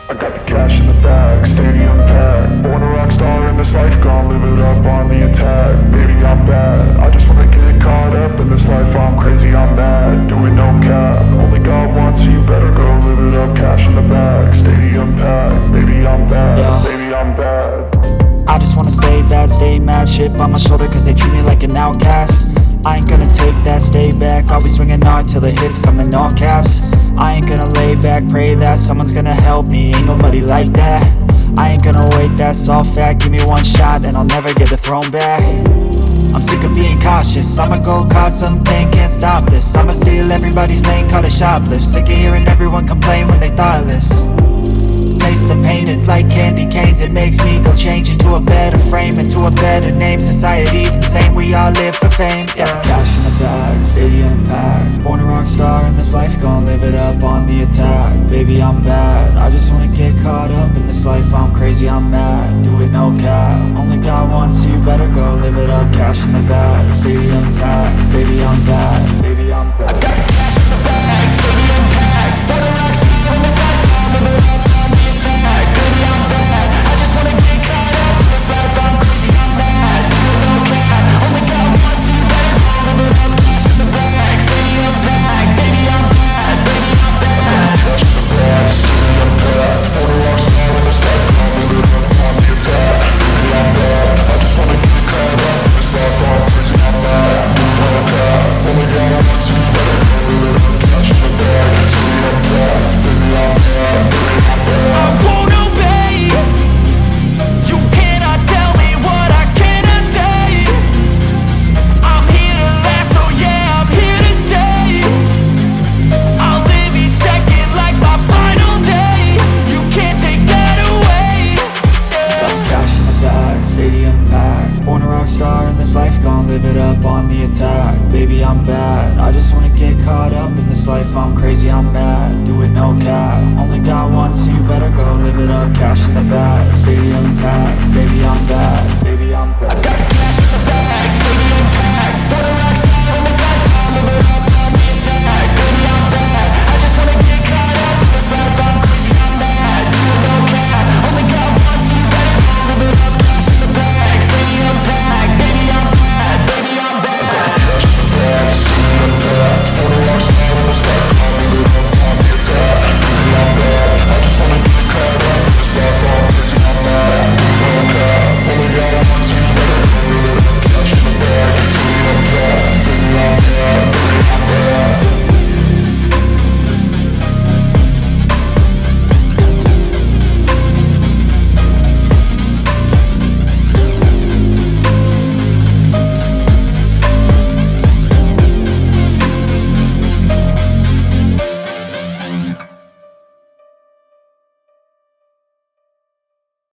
I got the cash in the bag, stadium packed. Born a rock star in this life, gon' live it up on the attack. Baby, I'm bad, I just wanna get caught up in this life. I'm crazy, I'm mad, doing no cap. Only God wants you, better go live it up. Cash in the bag, stadium packed. Baby, I'm bad, baby, I'm bad. I just wanna stay bad, stay mad. Chip on my shoulder cause they treat me like an outcast. I ain't gonna take that, stay back. I'll be swinging hard till the hits come in all caps. I ain't gonna lay back, pray that someone's gonna help me. Ain't nobody like that. I ain't gonna wait, that's all fact. Give me one shot and I'll never get the throne back. I'm sick of being cautious, I'ma go cause something, can't stop this. I'ma steal everybody's lane, call it shoplift. Sick of hearing everyone complain when they thoughtless. Taste the pain, it's like candy canes. It makes me go change into a better frame, into a better name. Society's insane, we all live for fame, yeah. Cash in the bag, stadium packed. Born a rock star in this life, gon' live it up on the attack. Baby, I'm bad, I just wanna get caught up in this life. I'm crazy, I'm mad, do it no cap. Only God wants you, better go live it up. Cash in the bag, stadium packed. Baby, I'm bad, baby, I'm bad. I got the cash in the bag, stadium packed. Born a rock star in this life, gon' live it up. Baby, I'm bad, I just wanna get caught up in this life. I'm crazy, I'm mad, do it no cap. Only God wants you, better go live it up. Cash in the bag, stadium packed. Baby, I'm bad, baby, I'm bad. Cash in the bag, stadium packed. Born a rock star in this life, gon' live it up on the attack. Baby, I'm bad, I just wanna get caught up in this life. I'm crazy, I'm mad, do it no cap. Only God wants you, better go live it up. Cash in the bag, stadium packed. Baby, I'm bad, baby, I'm bad. I won't obey. You cannot tell me what I cannot say. I'm here to last, so yeah, I'm here to stay. I'll live each second like my final day. You can't take that away, yeah. Cash in the bag, stadium packed. Born a rock star in this life, gon' live it up on the attack. Baby, I'm bad, I just wanna get caught up in this life. I'm crazy, I'm mad, do it no cap. Only God wants you, better go live it up. Cash in the bag, stadium packed. Baby, I'm bad.